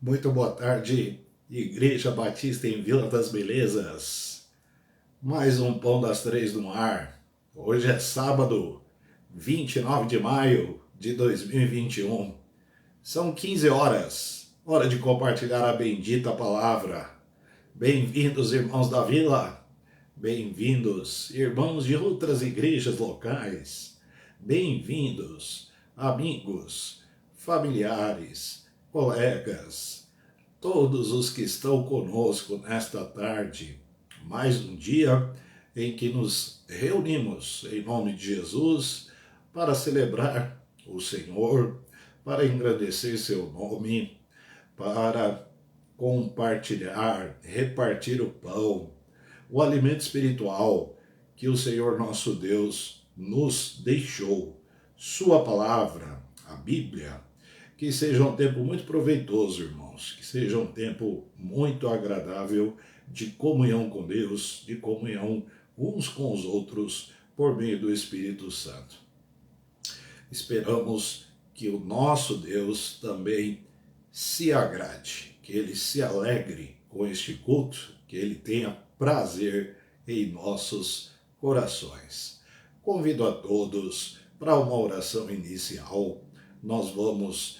Muito boa tarde, Igreja Batista em Vila das Belezas. Mais um Pão das Três no ar. Hoje é sábado, 29 de maio de 2021. São 15 horas, hora de compartilhar a bendita palavra. Bem-vindos, irmãos da Vila. Bem-vindos, irmãos de outras igrejas locais. Bem-vindos, amigos, familiares, colegas, todos os que estão conosco nesta tarde. Mais um dia em que nos reunimos em nome de Jesus para celebrar o Senhor, para engrandecer seu nome, para compartilhar, repartir o pão, o alimento espiritual que o Senhor nosso Deus nos deixou, sua palavra, a Bíblia. Que seja um tempo muito proveitoso, irmãos, que seja um tempo muito agradável de comunhão com Deus, de comunhão uns com os outros por meio do Espírito Santo. Esperamos que o nosso Deus também se agrade, que Ele se alegre com este culto, que Ele tenha prazer em nossos corações. Convido a todos para uma oração inicial. Nós vamos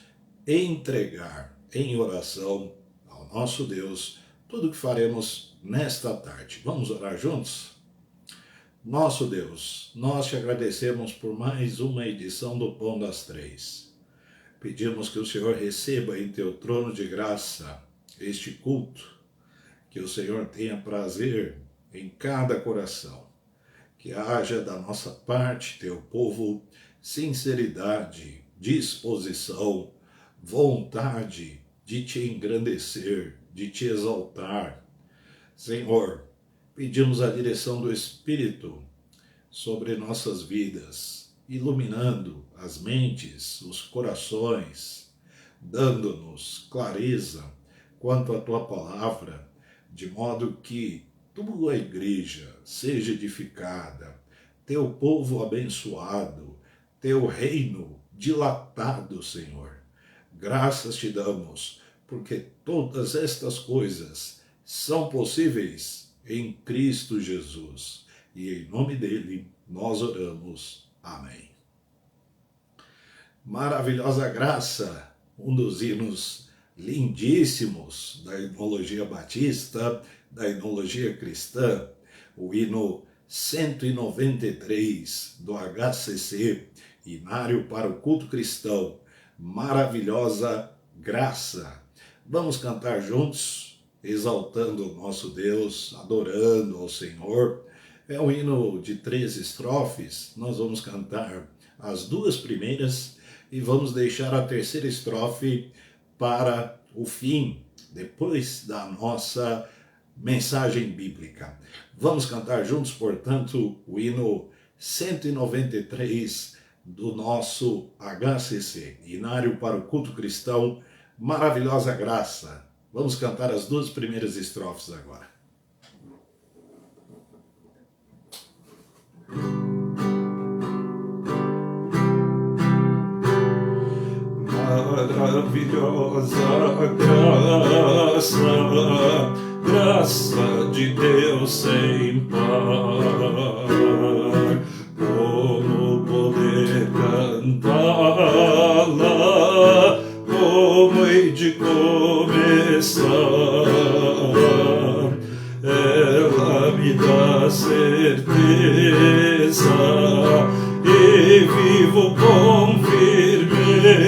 entregar em oração ao nosso Deus tudo o que faremos nesta tarde. Vamos orar juntos? Nosso Deus, nós te agradecemos por mais uma edição do Pão das Três. Pedimos que o Senhor receba em teu trono de graça este culto, que o Senhor tenha prazer em cada coração, que haja da nossa parte, teu povo, sinceridade, disposição, vontade de te engrandecer, de te exaltar. Senhor, pedimos a direção do Espírito sobre nossas vidas, iluminando as mentes, os corações, dando-nos clareza quanto à tua palavra, de modo que tua igreja seja edificada, teu povo abençoado, teu reino dilatado, Senhor. Graças te damos, porque todas estas coisas são possíveis em Cristo Jesus. E em nome dele nós oramos. Amém. Maravilhosa graça, um dos hinos lindíssimos da himnologia batista, da himnologia cristã, o hino 193 do HCC, Hinário para o Culto Cristão, maravilhosa graça. Vamos cantar juntos, exaltando o nosso Deus, adorando ao Senhor. É um hino de 3 estrofes, nós vamos cantar as 2 primeiras e vamos deixar a 3ª estrofe para o fim, depois da nossa mensagem bíblica. Vamos cantar juntos, portanto, o hino 193 do nosso HCC, Hinário para o Culto Cristão, maravilhosa graça. Vamos cantar as 2 primeiras estrofes agora. Maravilhosa graça, graça de Deus sem par, como poder cantá-la, como hei de começar, ela me dá certeza e vivo com firmeza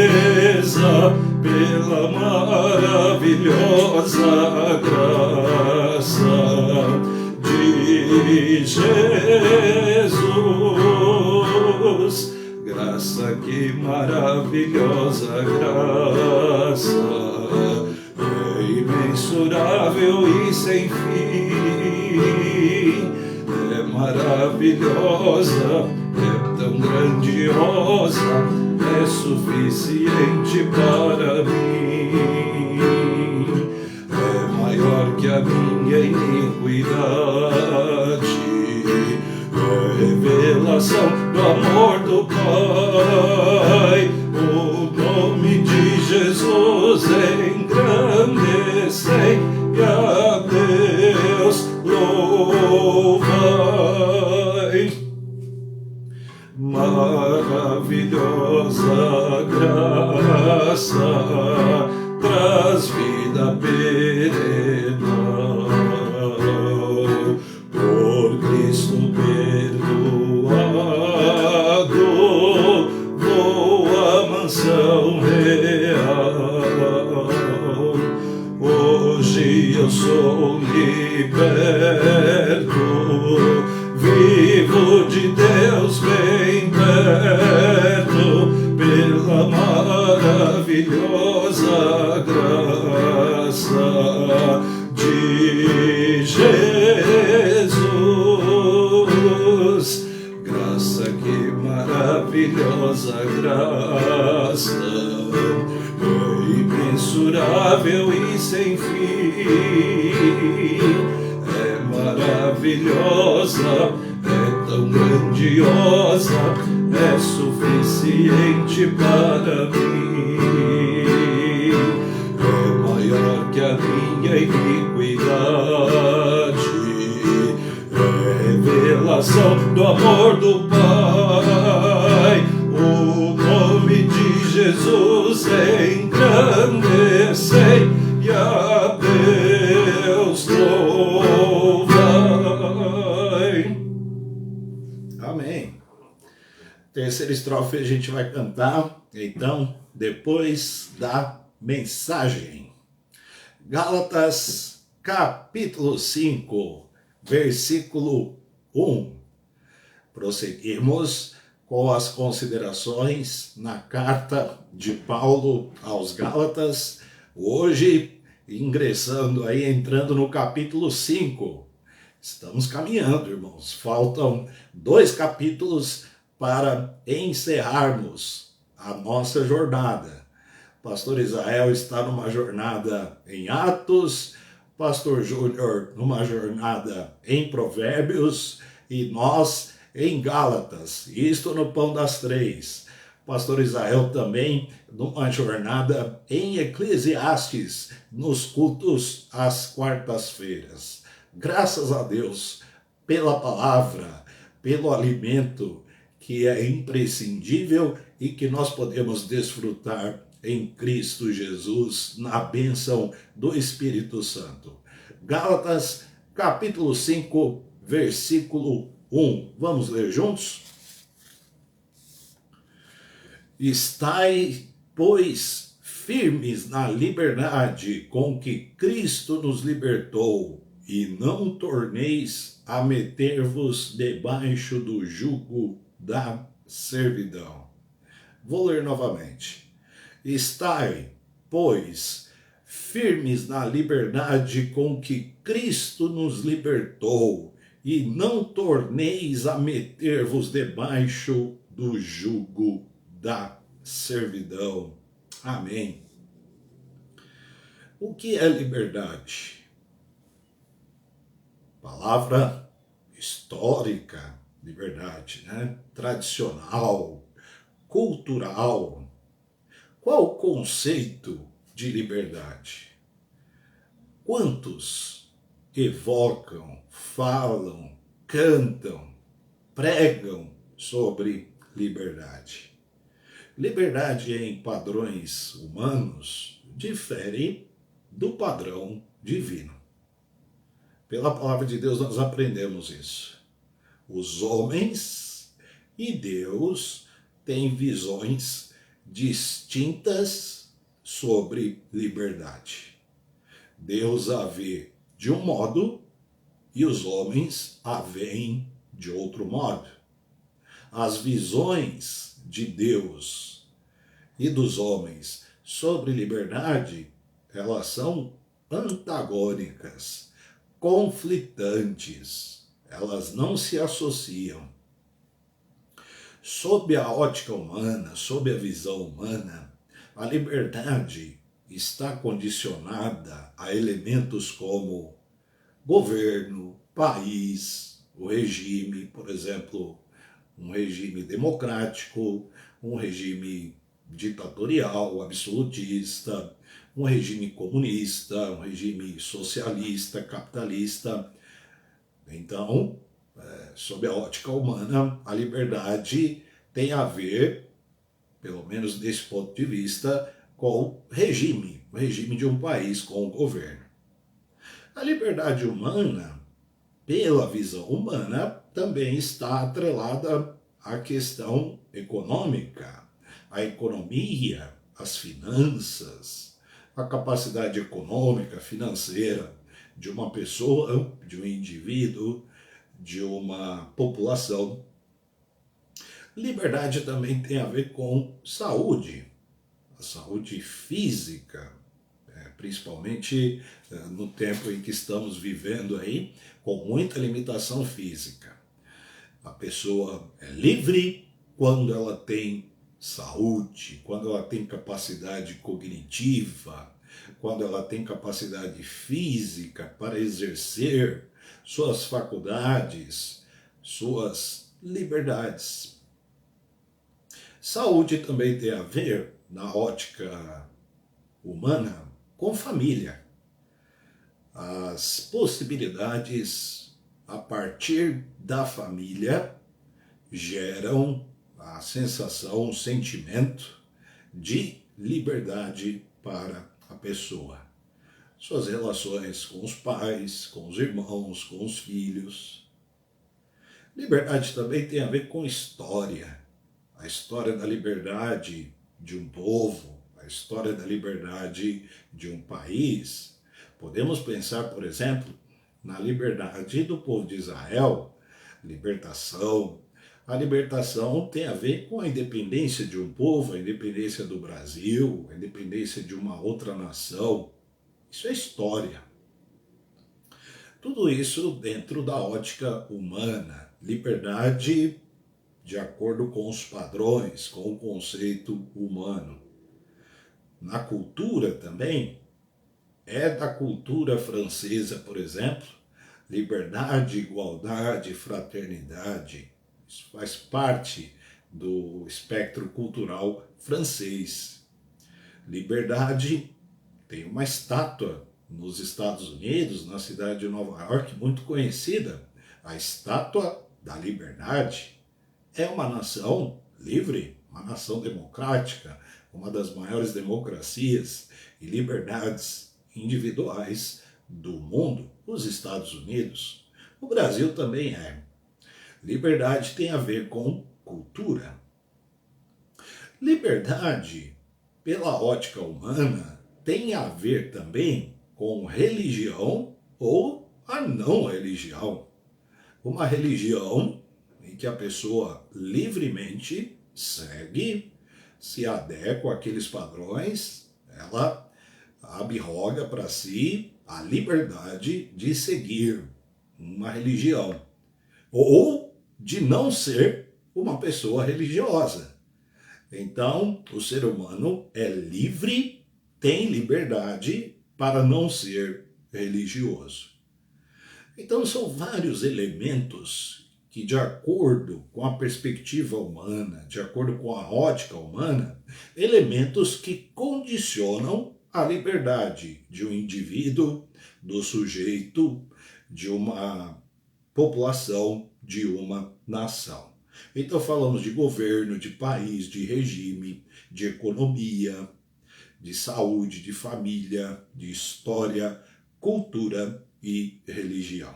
pela maravilhosa graça de Jesus. Graça, que maravilhosa graça, é imensurável e sem fim, é maravilhosa, é tão grandiosa, é suficiente para mim, é maior que a minha iniquidade, é revelação do amor do Pai. O nome de Jesus engrandece graça traz vida perena. Por Cristo perdoado, vou à mansão real. Hoje eu sou liberto, vivo de Deus bem perto, pela maravilhosa graça de Jesus. Graça, que maravilhosa graça, imensurável e sem fim, é maravilhosa, é tão grandiosa, é suficiente para mim, é maior que a minha iniquidade, é revelação do amor do Pai. O nome de Jesus engrandecei e a Deus louvai. Amém. Terceira estrofe a gente vai cantar, então, depois da mensagem. Gálatas, capítulo 5, versículo 1. Prosseguimos com as considerações na carta de Paulo aos Gálatas, hoje entrando no capítulo 5. Estamos caminhando, irmãos. Faltam 2 capítulos para encerrarmos a nossa jornada. Pastor Israel está numa jornada em Atos, Pastor Júnior numa jornada em Provérbios e nós em Gálatas, isto no Pão das Três. Pastor Israel também numa jornada em Eclesiastes, nos cultos às quartas-feiras. Graças a Deus pela palavra, pelo alimento que é imprescindível e que nós podemos desfrutar em Cristo Jesus, na bênção do Espírito Santo. Gálatas, capítulo 5, versículo 1. Vamos ler juntos? Estai, pois, firmes na liberdade com que Cristo nos libertou, e não torneis a meter-vos debaixo do jugo da servidão. Vou ler novamente. Estai, pois, firmes na liberdade com que Cristo nos libertou, e não torneis a meter-vos debaixo do jugo da servidão. Amém. O que é liberdade? Palavra histórica, liberdade, né? Tradicional, cultural. Qual o conceito de liberdade? Quantos evocam, falam, cantam, pregam sobre liberdade? Liberdade em padrões humanos difere do padrão divino. Pela palavra de Deus nós aprendemos isso. Os homens e Deus têm visões distintas sobre liberdade. Deus a vê de um modo e os homens a veem de outro modo. As visões de Deus e dos homens sobre liberdade, elas são antagônicas, conflitantes, elas não se associam. Sob a ótica humana, sob a visão humana, a liberdade está condicionada a elementos como governo, país, o regime, por exemplo, um regime democrático, um regime ditatorial, absolutista, um regime comunista, um regime socialista, capitalista. Então, sob a ótica humana, a liberdade tem a ver pelo menos desse ponto de vista, com o regime de um país, com o governo. A liberdade humana, pela visão humana, também está atrelada à questão econômica, à economia, às finanças, à capacidade econômica, financeira de uma pessoa, de um indivíduo, de uma população. Liberdade também tem a ver com saúde, a saúde física, principalmente no tempo em que estamos vivendo aí, com muita limitação física. A pessoa é livre quando ela tem saúde, quando ela tem capacidade cognitiva, quando ela tem capacidade física para exercer suas faculdades, suas liberdades. Saúde também tem a ver, na ótica humana, com família. As possibilidades a partir da família geram a sensação, o sentimento de liberdade para a pessoa. Suas relações com os pais, com os irmãos, com os filhos. Liberdade também tem a ver com história. A história da liberdade de um povo, a história da liberdade de um país. Podemos pensar, por exemplo, na liberdade do povo de Israel, libertação. A libertação tem a ver com a independência de um povo, a independência do Brasil, a independência de uma outra nação. Isso é história. Tudo isso dentro da ótica humana. Liberdade de acordo com os padrões, com o conceito humano. Na cultura também, é da cultura francesa, por exemplo, liberdade, igualdade, fraternidade. Isso faz parte do espectro cultural francês. Liberdade, tem uma estátua nos Estados Unidos, na cidade de Nova York, muito conhecida, a Estátua da Liberdade. É uma nação livre, uma nação democrática, uma das maiores democracias e liberdades individuais do mundo, os Estados Unidos. O Brasil também é. Liberdade tem a ver com cultura. Liberdade, pela ótica humana, tem a ver também com religião ou a não religião. Uma religião em que a pessoa livremente segue, se adequa àqueles padrões, ela abroga para si a liberdade de seguir uma religião ou de não ser uma pessoa religiosa. Então, o ser humano é livre, tem liberdade para não ser religioso. Então, são vários elementos que, de acordo com a perspectiva humana, de acordo com a ótica humana, elementos que condicionam a liberdade de um indivíduo, do sujeito, de uma população, de uma nação. Então falamos de governo, de país, de regime, de economia, de saúde, de família, de história, cultura e religião.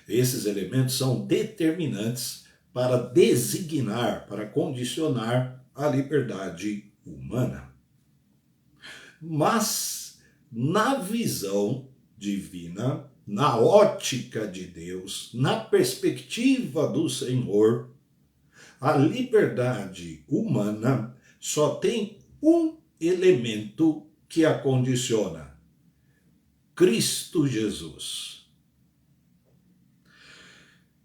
Esses elementos são determinantes para designar, para condicionar a liberdade humana. Mas, na visão divina, na ótica de Deus, na perspectiva do Senhor, a liberdade humana só tem um elemento que a condiciona: Cristo Jesus.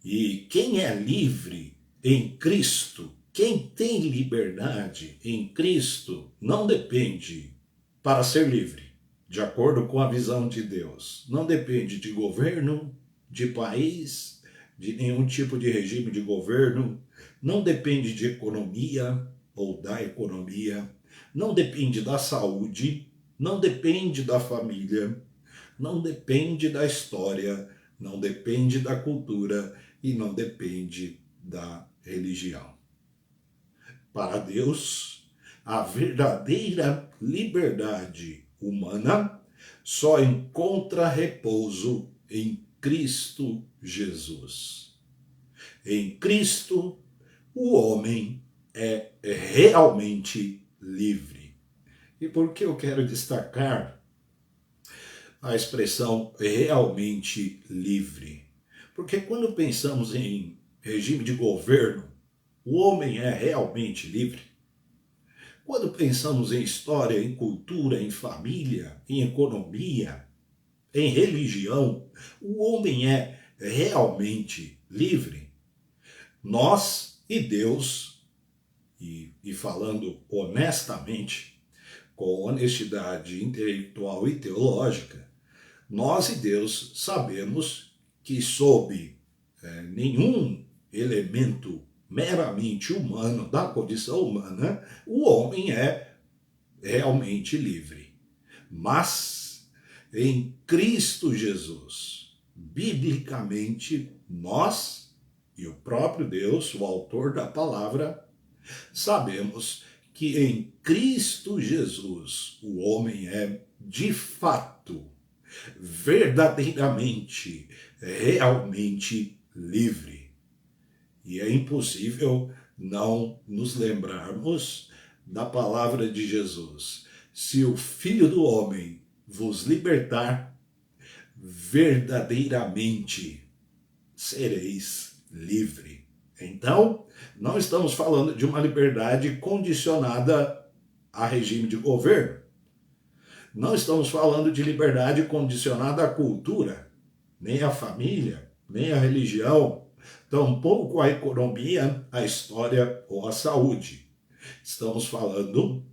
E quem é livre em Cristo, quem tem liberdade em Cristo, não depende, para ser livre, de acordo com a visão de Deus, não depende de governo, de país, de nenhum tipo de regime de governo, não depende de economia ou da economia, não depende da saúde, não depende da família, não depende da história, não depende da cultura e não depende da religião. para Deus, a verdadeira liberdade humana só encontra repouso em Cristo Jesus. Em Cristo, o homem é realmente livre. E por que eu quero destacar a expressão realmente livre? Porque quando pensamos em regime de governo, o homem é realmente livre? Quando pensamos em história, em cultura, em família, em economia, em religião, o homem é realmente livre? Nós e Deus, e falando honestamente, com honestidade intelectual e teológica, nós e Deus sabemos que sob nenhum elemento meramente humano, da condição humana, o homem é realmente livre. Mas em Cristo Jesus, biblicamente, nós e o próprio Deus, o autor da palavra, sabemos que em Cristo Jesus o homem é de fato, verdadeiramente, realmente livre. E é impossível não nos lembrarmos da palavra de Jesus. Se o Filho do Homem vos libertar, verdadeiramente sereis livre. Então, não estamos falando de uma liberdade condicionada a regime de governo. Não estamos falando de liberdade condicionada à cultura, nem à família, nem à religião, tampouco à economia, à história ou à saúde. Estamos falando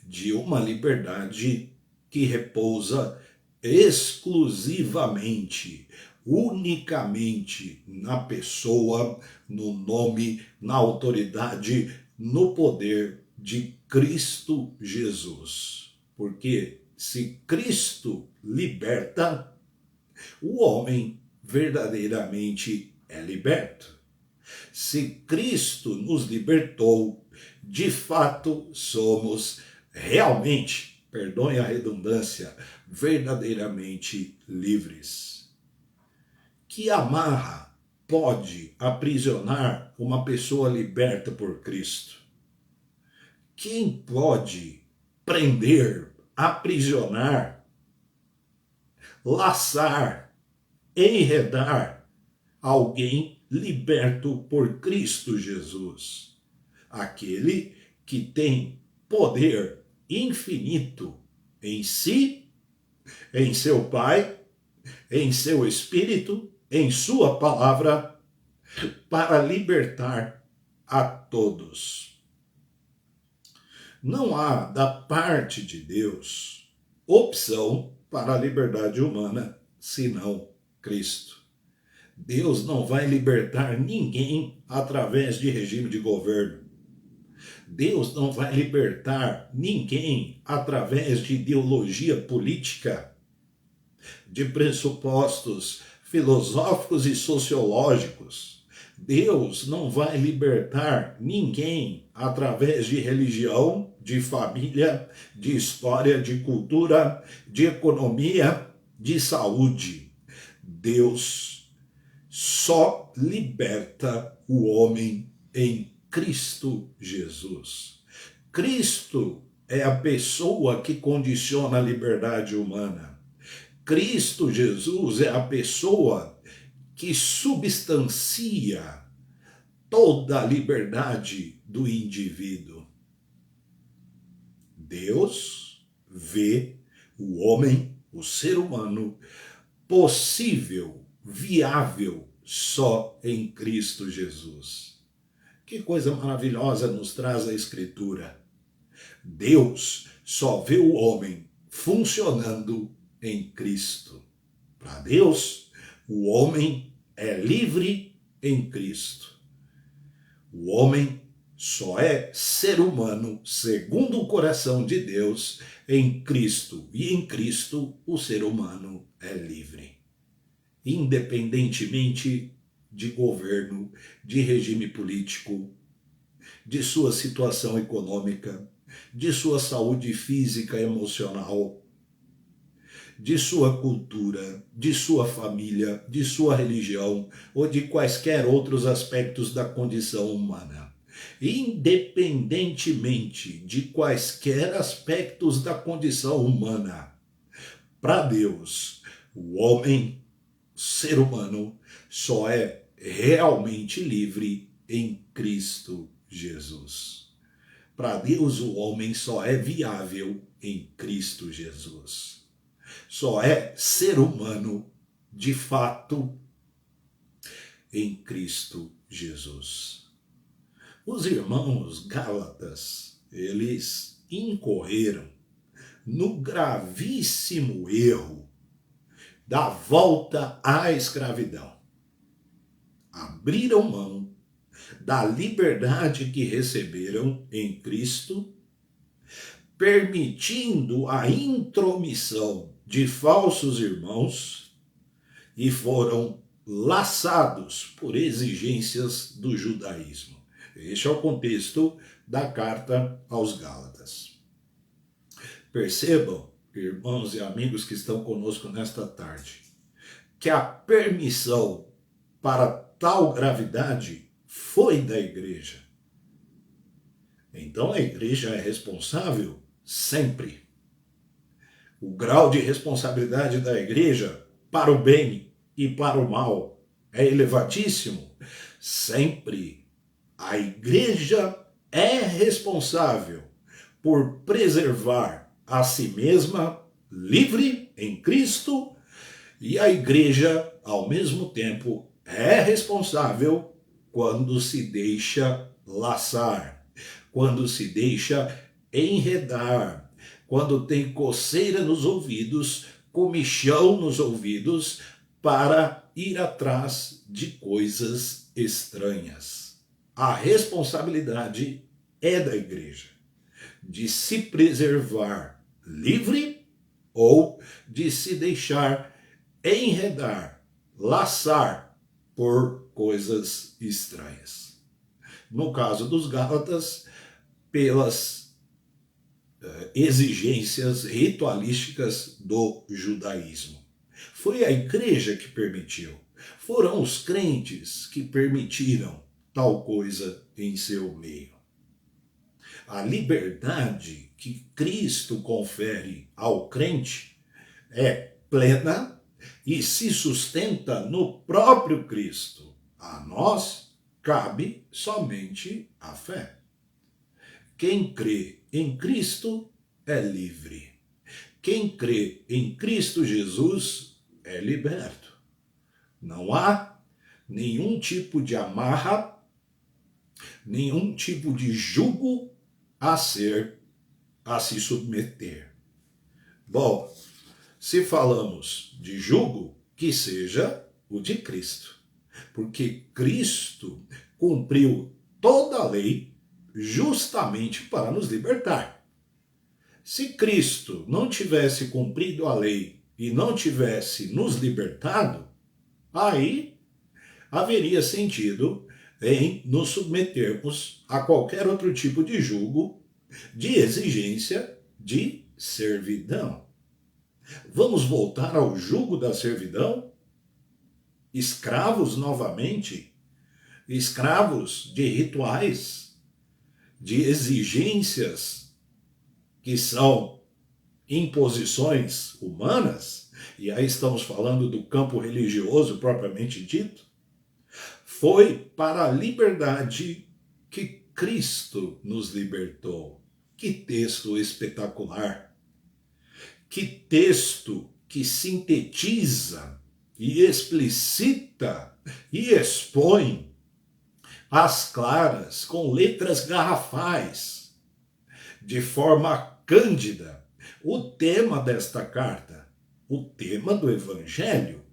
de uma liberdade que repousa exclusivamente, unicamente na pessoa, no nome, na autoridade, no poder de Cristo Jesus. Porque se Cristo liberta, o homem verdadeiramente é liberto. Se Cristo nos libertou, de fato somos realmente, perdoem a redundância, verdadeiramente livres. Que amarra pode aprisionar uma pessoa liberta por Cristo? Quem pode prender, aprisionar, laçar, enredar alguém liberto por Cristo Jesus? Aquele que tem poder infinito em si, em seu Pai, em seu Espírito, em sua palavra, para libertar a todos. Não há, da parte de Deus, opção para a liberdade humana, senão Cristo. Deus não vai libertar ninguém através de regime de governo. Deus não vai libertar ninguém através de ideologia política, de pressupostos filosóficos e sociológicos. Deus não vai libertar ninguém através de religião, de família, de história, de cultura, de economia, de saúde. Deus só liberta o homem em Cristo Jesus. Cristo é a pessoa que condiciona a liberdade humana. Cristo Jesus é a pessoa que substancia toda a liberdade do indivíduo. Deus vê o homem, o ser humano, possível, viável, só em Cristo Jesus. Que coisa maravilhosa nos traz a Escritura. Deus só vê o homem funcionando em Cristo. Para Deus, o homem é livre em Cristo. O homem só é ser humano segundo o coração de Deus em Cristo. E em Cristo o ser humano é livre. Independentemente de governo, de regime político, de sua situação econômica, de sua saúde física e emocional, de sua cultura, de sua família, de sua religião ou de quaisquer outros aspectos da condição humana. Independentemente de quaisquer aspectos da condição humana, para Deus, o homem, ser humano, só é realmente livre em Cristo Jesus. Para Deus, o homem só é viável em Cristo Jesus. Só é ser humano, de fato, em Cristo Jesus. Os irmãos Gálatas, eles incorreram no gravíssimo erro da volta à escravidão. Abriram mão da liberdade que receberam em Cristo, permitindo a intromissão de falsos irmãos e foram laçados por exigências do judaísmo. Este é o contexto da carta aos Gálatas. Percebam, irmãos e amigos que estão conosco nesta tarde, que a permissão para tal gravidade foi da igreja. Então a igreja é responsável sempre. O grau de responsabilidade da igreja para o bem e para o mal é elevadíssimo. Sempre a igreja é responsável por preservar a si mesma livre em Cristo, e a igreja, ao mesmo tempo, é responsável quando se deixa laçar, quando se deixa enredar, quando tem coceira nos ouvidos, comichão nos ouvidos, para ir atrás de coisas estranhas. A responsabilidade é da igreja de se preservar livre ou de se deixar enredar, laçar por coisas estranhas. No caso dos Gálatas, pelas exigências ritualísticas do judaísmo. Foi a igreja que permitiu. Foram os crentes que permitiram tal coisa em seu meio. A liberdade que Cristo confere ao crente é plena e se sustenta no próprio Cristo. A nós cabe somente a fé. Quem crê em Cristo é livre. Quem crê em Cristo Jesus é liberto. Não há nenhum tipo de amarra, nenhum tipo de jugo a se submeter. Bom, se falamos de jugo, que seja o de Cristo, porque Cristo cumpriu toda a lei justamente para nos libertar. Se Cristo não tivesse cumprido a lei e não tivesse nos libertado, aí haveria sentido em nos submetermos a qualquer outro tipo de jugo, de exigência, de servidão. Vamos voltar ao jugo da servidão? Escravos novamente? Escravos de rituais, de exigências que são imposições humanas? E aí estamos falando do campo religioso propriamente dito. Foi para a liberdade que Cristo nos libertou. Que texto espetacular! Que texto que sintetiza e explicita e expõe às claras, com letras garrafais, de forma cândida, o tema desta carta, o tema do Evangelho.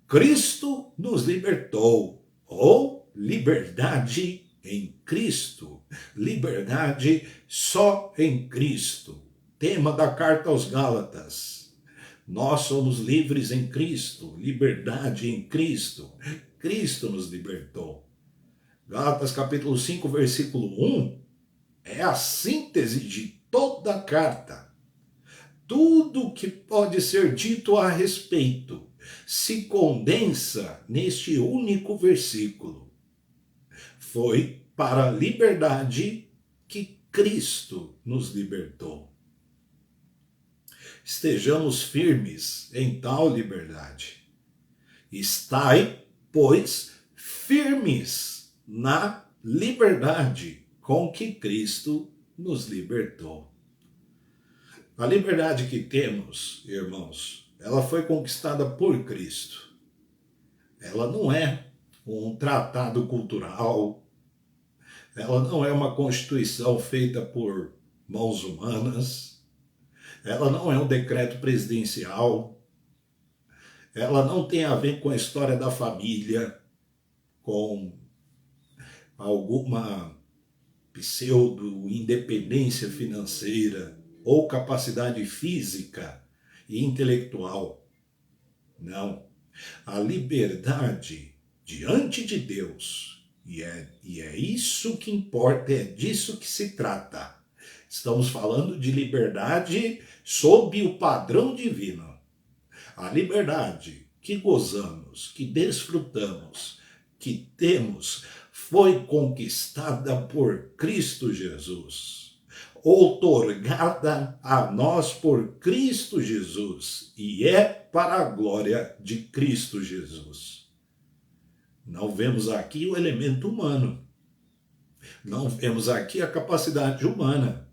Cristo nos libertou, ou liberdade em Cristo, liberdade só em Cristo. Tema da carta aos Gálatas. Nós somos livres em Cristo, liberdade em Cristo. Cristo nos libertou. Gálatas capítulo 5, versículo 1, é a síntese de toda a carta. Tudo que pode ser dito a respeito se condensa neste único versículo. Foi para a liberdade que Cristo nos libertou. Estejamos firmes em tal liberdade. Estai, pois, firmes na liberdade com que Cristo nos libertou. A liberdade que temos, irmãos, ela foi conquistada por Cristo. Ela não é um tratado cultural, ela não é uma constituição feita por mãos humanas, ela não é um decreto presidencial, ela não tem a ver com a história da família, com alguma pseudo-independência financeira ou capacidade física e intelectual. Não. A liberdade diante de Deus, e é isso que importa, é disso que se trata. Estamos falando de liberdade sob o padrão divino. A liberdade que gozamos, que desfrutamos, que temos, foi conquistada por Cristo Jesus, outorgada a nós por Cristo Jesus, e é para a glória de Cristo Jesus. Não vemos aqui o elemento humano, não vemos aqui a capacidade humana,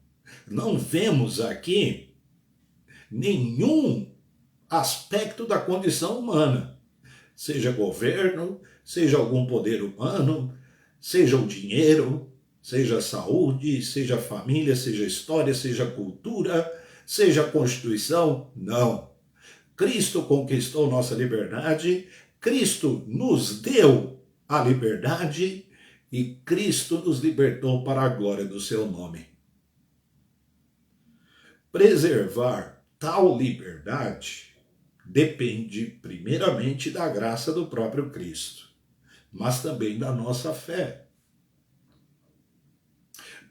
não vemos aqui nenhum aspecto da condição humana, seja governo, seja algum poder humano, seja o dinheiro, seja a saúde, seja a família, seja a história, seja a cultura, seja a Constituição. Não. Cristo conquistou nossa liberdade, Cristo nos deu a liberdade e Cristo nos libertou para a glória do seu nome. Preservar tal liberdade depende primeiramente da graça do próprio Cristo, mas também da nossa fé.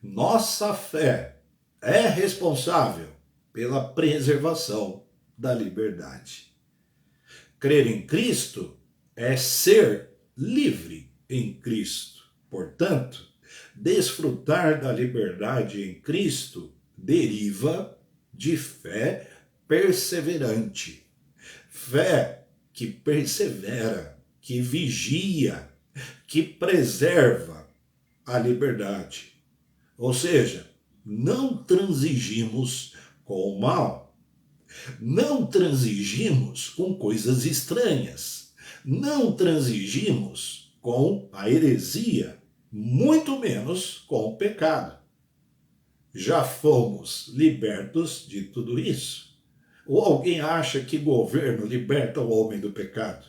Nossa fé é responsável pela preservação da liberdade. Crer em Cristo é ser livre em Cristo. Portanto, desfrutar da liberdade em Cristo deriva de fé perseverante. Fé que persevera, que vigia, que preserva a liberdade. Ou seja, não transigimos com o mal, não transigimos com coisas estranhas, não transigimos com a heresia, muito menos com o pecado. Já fomos libertos de tudo isso. Ou alguém acha que governo liberta o homem do pecado?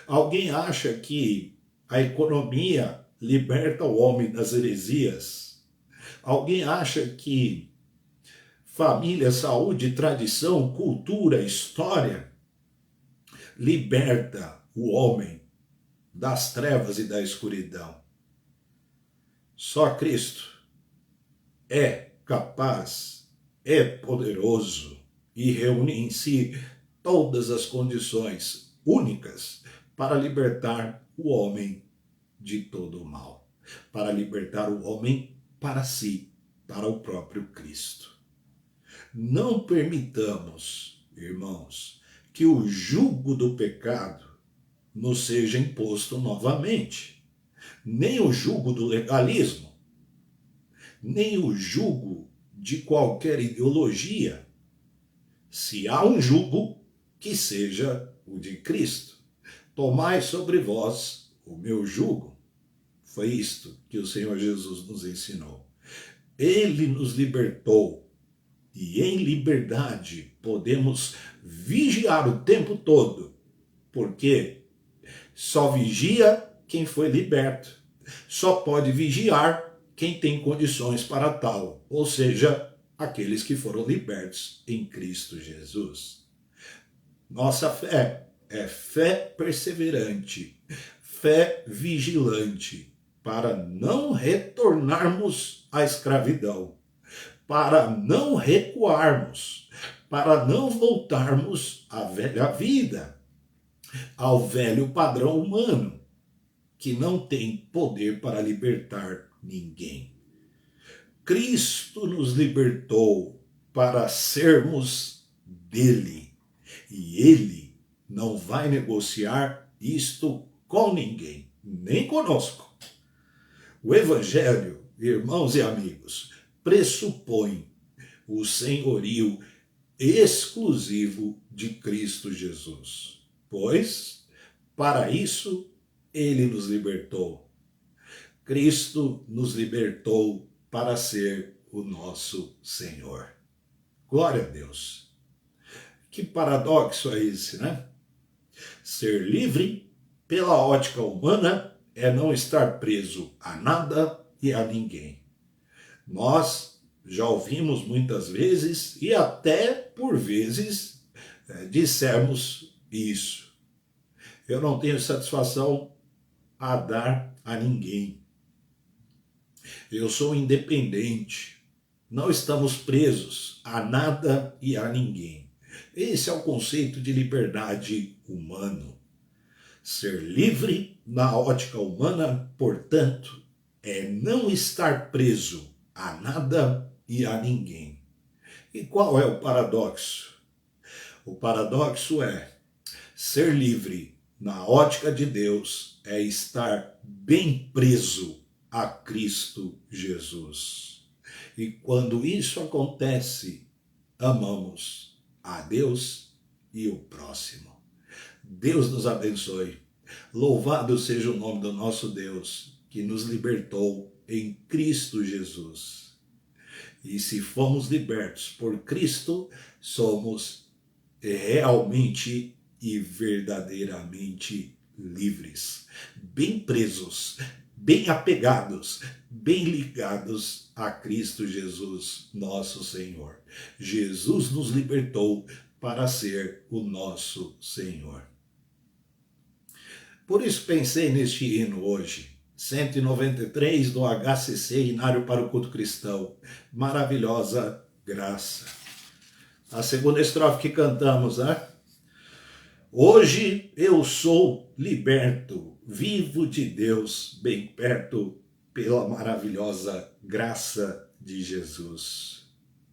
Alguém acha que a economia liberta o homem das heresias? Alguém acha que família, saúde, tradição, cultura, história liberta o homem das trevas e da escuridão? Só Cristo é capaz, é poderoso e reúne em si todas as condições únicas para libertar o homem de todo o mal, para libertar o homem para si, para o próprio Cristo. Não permitamos, irmãos, que o jugo do pecado nos seja imposto novamente, nem o jugo do legalismo, nem o jugo de qualquer ideologia. Se há um jugo, que seja o de Cristo. Tomai sobre vós o meu jugo. Foi isto que o Senhor Jesus nos ensinou. Ele nos libertou e em liberdade podemos vigiar o tempo todo, porque só vigia quem foi liberto. Só pode vigiar quem tem condições para tal, ou seja, aqueles que foram libertos em Cristo Jesus. Nossa fé é fé perseverante, fé vigilante, para não retornarmos à escravidão, para não recuarmos, para não voltarmos à velha vida, ao velho padrão humano, que não tem poder para libertar ninguém. Cristo nos libertou para sermos dele, e ele não vai negociar isto com ninguém, nem conosco. O Evangelho, irmãos e amigos, pressupõe o senhorio exclusivo de Cristo Jesus, pois, para isso, ele nos libertou. Cristo nos libertou para ser o nosso Senhor. Glória a Deus. Que paradoxo é esse, né? Ser livre, pela ótica humana, é não estar preso a nada e a ninguém. Nós já ouvimos muitas vezes e até por vezes dissemos isso. Eu não tenho satisfação a dar a ninguém. Eu sou independente. Não estamos presos a nada e a ninguém. Esse é o conceito de liberdade humano. Ser livre na ótica humana, portanto, é não estar preso a nada e a ninguém. E qual é o paradoxo? O paradoxo é ser livre na ótica de Deus é estar bem preso a Cristo Jesus. E quando isso acontece, amamos a Deus e o próximo. Deus nos abençoe. Louvado seja o nome do nosso Deus, que nos libertou em Cristo Jesus. E se fomos libertos por Cristo, somos realmente e verdadeiramente livres, bem presos, bem apegados, bem ligados a Cristo Jesus, nosso Senhor. Jesus nos libertou para ser o nosso Senhor. Por isso pensei neste hino hoje, 193 do HCC, Hinário para o Culto Cristão, Maravilhosa Graça. A segunda estrofe que cantamos, né? Hoje eu sou liberto, vivo de Deus, bem perto, pela maravilhosa graça de Jesus.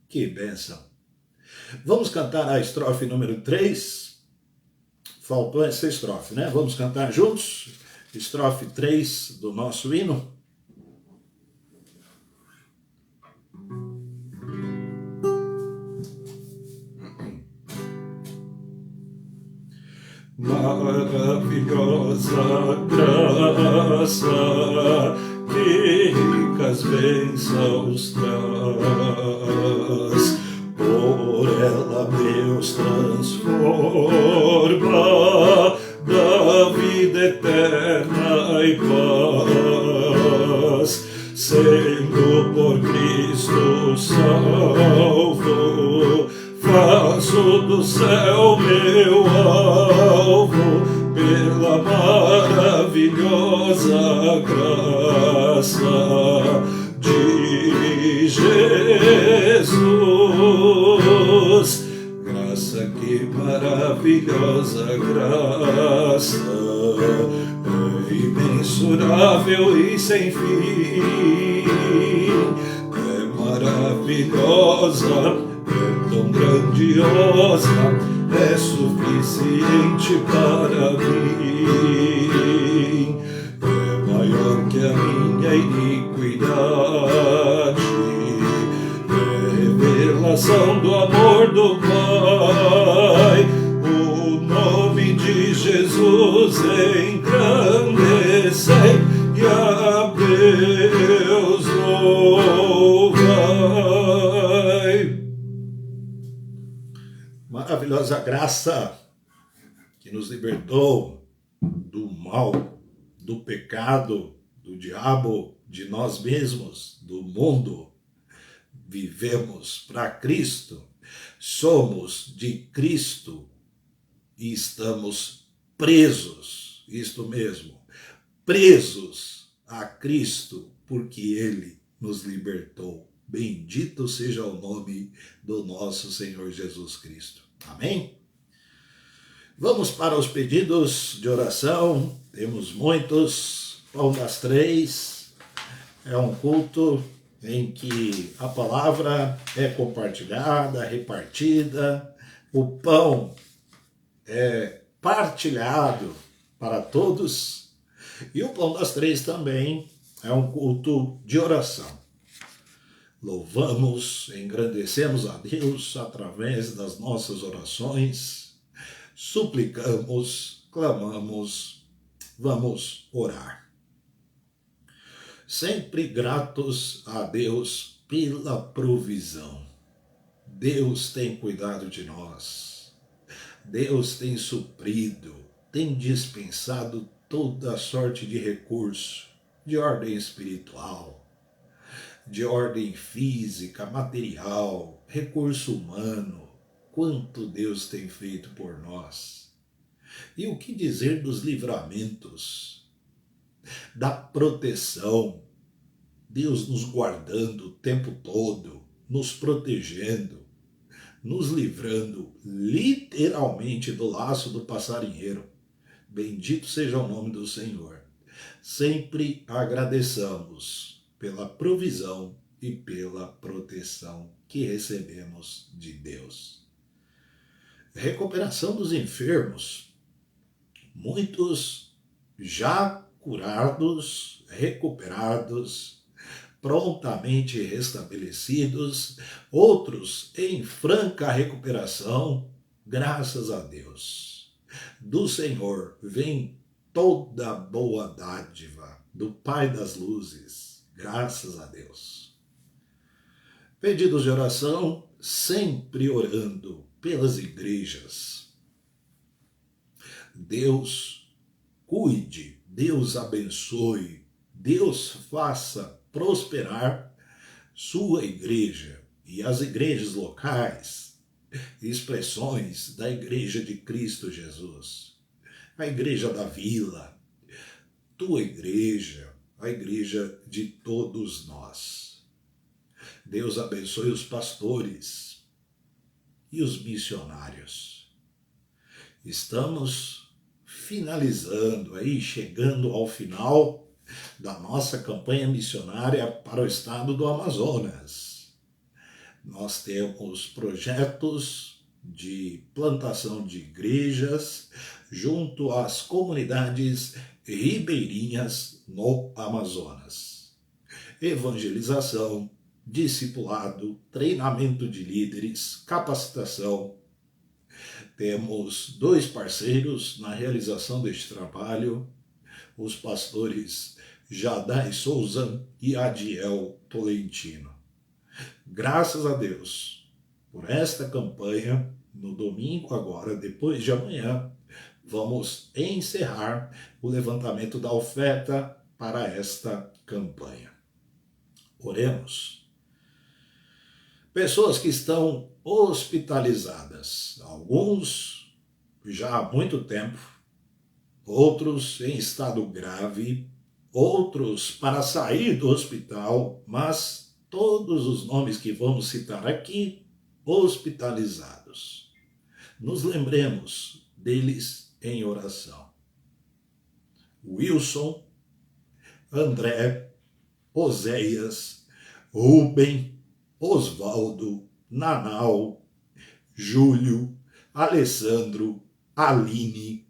Que bênção! Vamos cantar a estrofe número 3. Faltou essa estrofe, né? Vamos cantar juntos? Estrofe 3 do nosso hino. Maravilhosa graça, que ricas bênçãos traz, por ela Deus transforma da vida eterna e paz, sendo por Cristo salvo, faço do céu meu alvo, pela maravilhosa graça de Jesus. Graça, que maravilhosa graça, é imensurável e sem fim, é maravilhosa, tão grandiosa, é suficiente para mim, é maior que a minha iniquidade, é revelação do amor do Pai, o nome de Jesus engrandecei e a Deus louvai. Maravilhosa graça que nos libertou do mal, do pecado, do diabo, de nós mesmos, do mundo. Vivemos para Cristo, somos de Cristo e estamos presos, isto mesmo, presos a Cristo, porque Ele nos libertou. Bendito seja o nome do nosso Senhor Jesus Cristo. Amém? Vamos para os pedidos de oração. Temos muitos. Pão das Três é um culto em que a palavra é compartilhada, repartida, o pão é partilhado para todos, e o Pão das Três também é um culto de oração. Louvamos, engrandecemos a Deus através das nossas orações, suplicamos, clamamos, vamos orar. Sempre gratos a Deus pela provisão. Deus tem cuidado de nós. Deus tem suprido, tem dispensado toda sorte de recurso, de ordem espiritual, de ordem física, material, recurso humano. Quanto Deus tem feito por nós. E o que dizer dos livramentos, da proteção, Deus nos guardando o tempo todo, nos protegendo, nos livrando literalmente do laço do passarinheiro. Bendito seja o nome do Senhor. Sempre agradeçamos pela provisão e pela proteção que recebemos de Deus. Recuperação dos enfermos. Muitos já curados, recuperados, prontamente restabelecidos, outros em franca recuperação, graças a Deus. Do Senhor vem toda boa dádiva, do Pai das luzes, graças a Deus. Pedidos de oração, sempre orando pelas igrejas. Deus cuide, Deus abençoe, Deus faça prosperar sua igreja e as igrejas locais, expressões da Igreja de Cristo Jesus, a Igreja da Vila, tua igreja, a igreja de todos nós. Deus abençoe os pastores e os missionários. Estamos finalizando aí, chegando ao final da nossa campanha missionária para o estado do Amazonas. Nós temos projetos de plantação de igrejas junto às comunidades ribeirinhas no Amazonas. Evangelização, discipulado, treinamento de líderes, capacitação. Temos 2 parceiros na realização deste trabalho, os pastores Jadai Souza e Adiel Tolentino. Graças a Deus por esta campanha, no domingo agora, depois de amanhã, vamos encerrar o levantamento da oferta para esta campanha. Oremos. Pessoas que estão hospitalizadas, alguns já há muito tempo, outros em estado grave, outros para sair do hospital, mas todos os nomes que vamos citar aqui, hospitalizados. Nos lembremos deles em oração. Wilson, André, Oséias, Rubem, Osvaldo, Nanau, Júlio, Alessandro, Aline,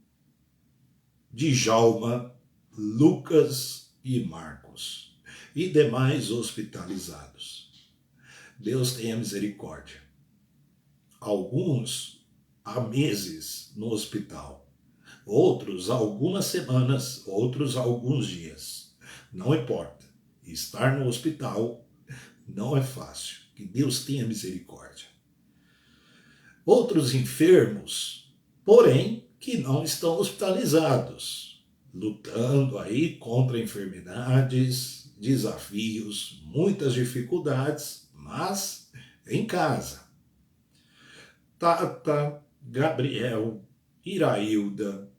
Djalma, Lucas e Marcos, e demais hospitalizados. Deus tenha misericórdia. Alguns há meses no hospital, outros há algumas semanas, outros há alguns dias. Não importa, estar no hospital não é fácil. Que Deus tenha misericórdia. Outros enfermos, porém, que não estão hospitalizados, lutando aí contra enfermidades, desafios, muitas dificuldades, mas em casa. Tata, Gabriel, Irailda,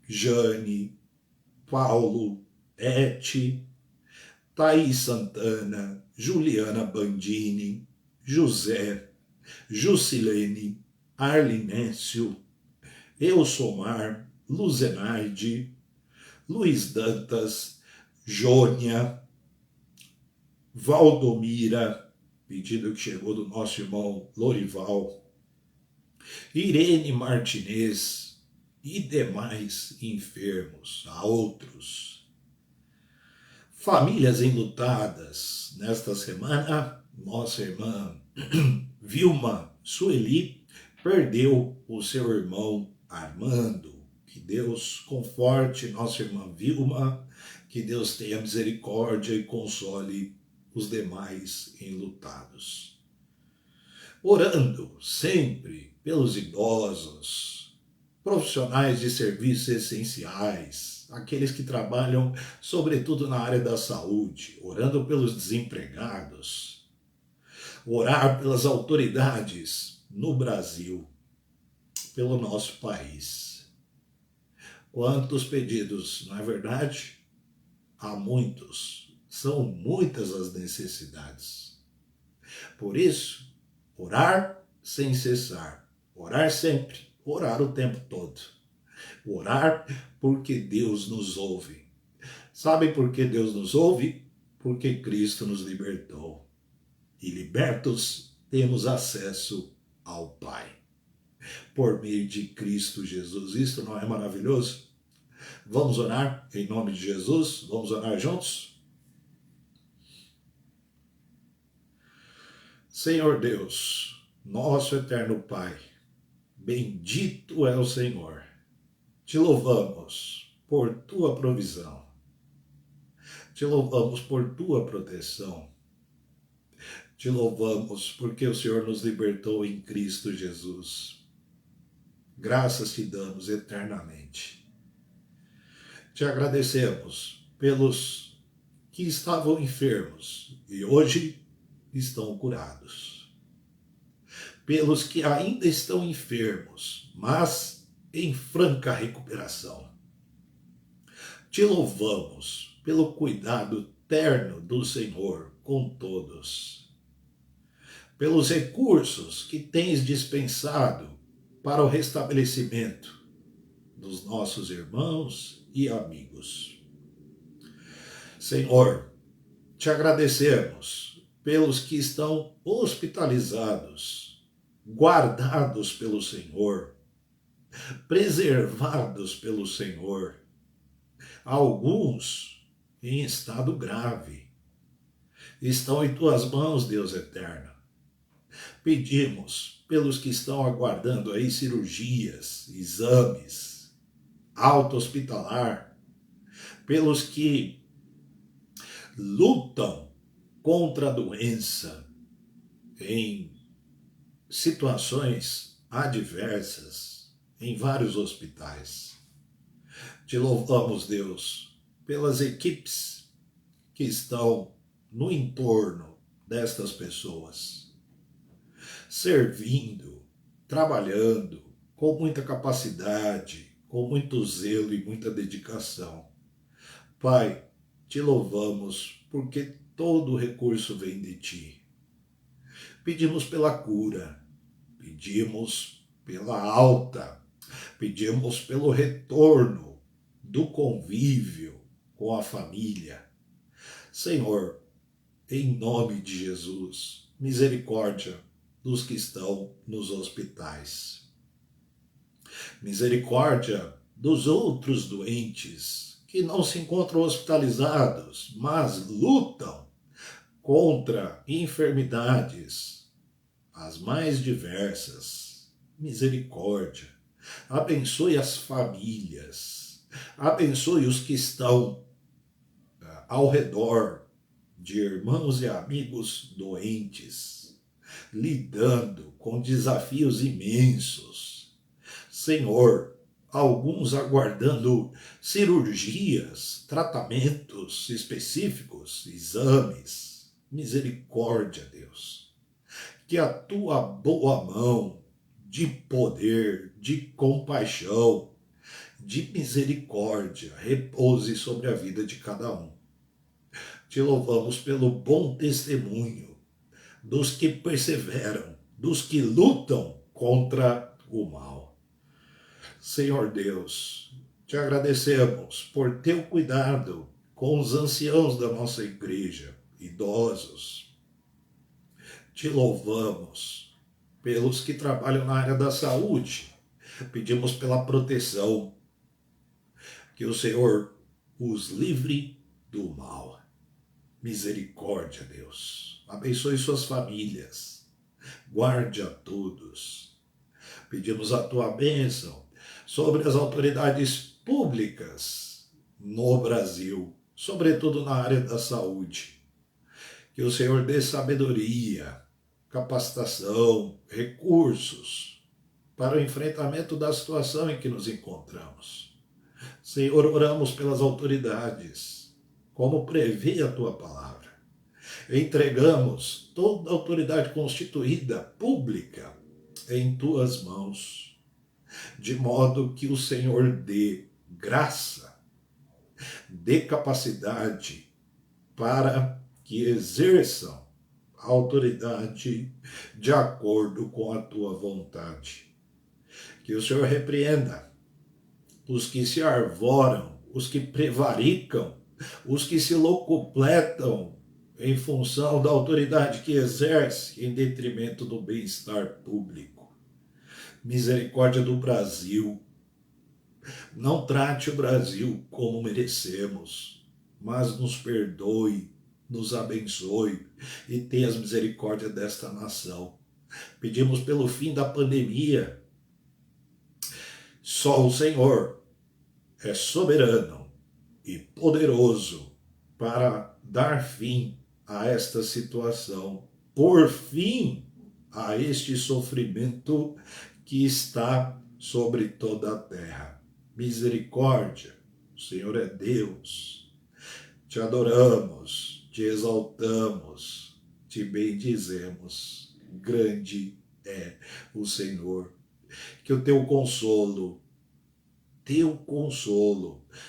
Jane, Paulo, Eti, Thaís Santana, Juliana Bandini, José, Jusilene, Arlinécio, Elsomar, Luzenaide, Luiz Dantas, Jônia, Valdomira, pedido que chegou do nosso irmão Lorival, Irene Martinez e demais enfermos, a outros. Famílias enlutadas. Nesta semana, nossa irmã Vilma Sueli perdeu o seu irmão Armando. Que Deus conforte nossa irmã Vilma, que Deus tenha misericórdia e console os demais enlutados. Orando sempre pelos idosos, profissionais de serviços essenciais, aqueles que trabalham sobretudo na área da saúde, orando pelos desempregados, orar pelas autoridades no Brasil, pelo nosso país. Quantos pedidos, não é verdade? Há muitos, são muitas as necessidades. Por isso, orar sem cessar, orar sempre, orar o tempo todo. Orar porque Deus nos ouve. Sabem por que Deus nos ouve? Porque Cristo nos libertou. E libertos, temos acesso ao Pai. Por meio de Cristo Jesus. Isto não é maravilhoso? Vamos orar em nome de Jesus? Vamos orar juntos? Senhor Deus, nosso eterno Pai, bendito é o Senhor. Te louvamos por tua provisão. Te louvamos por tua proteção. Te louvamos porque o Senhor nos libertou em Cristo Jesus. Graças te damos eternamente. Te agradecemos pelos que estavam enfermos e hoje estão curados. Pelos que ainda estão enfermos, mas em franca recuperação. Te louvamos pelo cuidado terno do Senhor com todos. Pelos recursos que tens dispensado para o restabelecimento dos nossos irmãos e amigos. Senhor, te agradecemos pelos que estão hospitalizados, guardados pelo Senhor, preservados pelo Senhor, alguns em estado grave. Estão em tuas mãos, Deus eterno. Pedimos pelos que estão aguardando aí cirurgias, exames, alta hospitalar, pelos que lutam contra a doença em situações adversas em vários hospitais. Te louvamos, Deus, pelas equipes que estão no entorno destas pessoas, servindo, trabalhando com muita capacidade, com muito zelo e muita dedicação. Pai, te louvamos porque todo recurso vem de ti. Pedimos pela cura, pedimos pela alta, pedimos pelo retorno do convívio com a família. Senhor, em nome de Jesus, misericórdia dos que estão nos hospitais. Misericórdia dos outros doentes que não se encontram hospitalizados, mas lutam contra enfermidades, as mais diversas. Misericórdia. Abençoe as famílias. Abençoe os que estão ao redor de irmãos e amigos doentes, lidando com desafios imensos. Senhor, alguns aguardando cirurgias, tratamentos específicos, exames. Misericórdia, Deus. Que a tua boa mão de poder, de compaixão, de misericórdia repouse sobre a vida de cada um. te louvamos pelo bom testemunho dos que perseveram, dos que lutam contra o mal. Senhor Deus, te agradecemos por teu cuidado com os anciãos da nossa igreja, idosos. Te louvamos pelos que trabalham na área da saúde. Pedimos pela proteção, que o Senhor os livre do mal. Misericórdia, Deus. Abençoe suas famílias. Guarde a todos. Pedimos a tua bênção sobre as autoridades públicas no Brasil, sobretudo na área da saúde. Que o Senhor dê sabedoria, capacitação, recursos para o enfrentamento da situação em que nos encontramos. Senhor, oramos pelas autoridades, como prevê a tua palavra. Entregamos toda a autoridade constituída, pública, em tuas mãos, de modo que o Senhor dê graça, dê capacidade para que exerçam a autoridade de acordo com a tua vontade. Que o Senhor repreenda os que se arvoram, os que prevaricam, os que se locupletam em função da autoridade que exerce em detrimento do bem-estar público. Misericórdia do Brasil. Não trate o Brasil como merecemos, mas nos perdoe, nos abençoe e tenha misericórdia desta nação. Pedimos pelo fim da pandemia. Só o Senhor é soberano e poderoso para dar fim a esta situação, por fim a este sofrimento que está sobre toda a terra. Misericórdia, o Senhor é Deus. Te adoramos, te exaltamos, te bendizemos. Grande é o Senhor. Que o teu consolo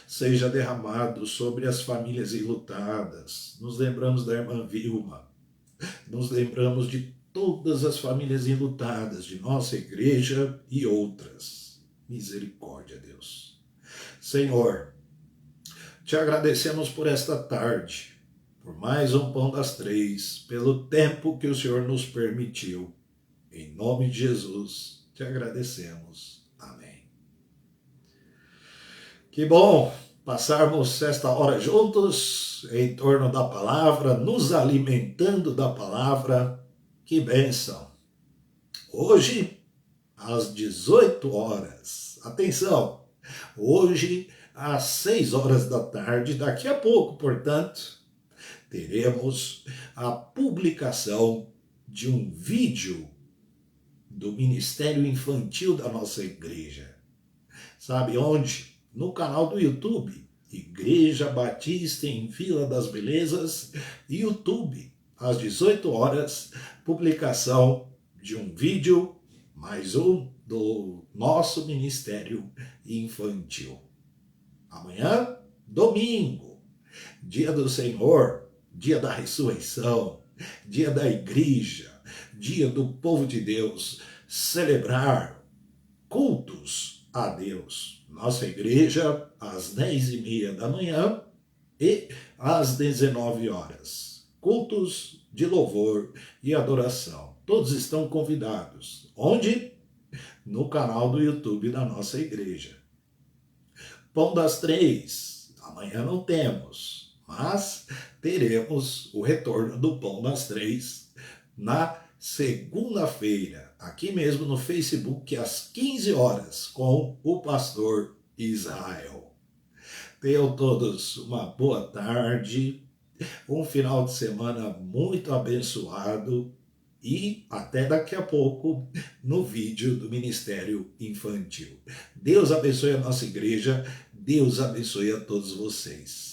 seja derramado sobre as famílias enlutadas. Nos lembramos da irmã Vilma, nos lembramos de todas as famílias enlutadas de nossa igreja e outras. Misericórdia, Deus. Senhor, te agradecemos por esta tarde, por mais um Pão das Três, pelo tempo que o Senhor nos permitiu. Em nome de Jesus, te agradecemos. Amém. Que bom passarmos esta hora juntos, em torno da palavra, nos alimentando da palavra. Que bênção! Hoje, às 18 horas, atenção, hoje às 6 horas da tarde, daqui a pouco, portanto, teremos a publicação de um vídeo do Ministério Infantil da nossa igreja. Sabe onde? No canal do YouTube, Igreja Batista em Vila das Belezas, YouTube. Às 18 horas, publicação de um vídeo, mais um, do nosso Ministério Infantil. Amanhã, domingo, dia do Senhor, dia da ressurreição, dia da igreja, dia do povo de Deus, celebrar cultos a Deus. Nossa igreja, às 10h30 da manhã e às 19 horas. Cultos de louvor e adoração. Todos estão convidados. Onde? No canal do YouTube da nossa igreja. Pão das Três. Amanhã não temos, mas teremos o retorno do Pão das Três na segunda-feira, aqui mesmo no Facebook, às 15 horas, com o pastor Israel. Tenham todos uma boa tarde, um final de semana muito abençoado e até daqui a pouco no vídeo do Ministério Infantil. Deus abençoe a nossa igreja, Deus abençoe a todos vocês.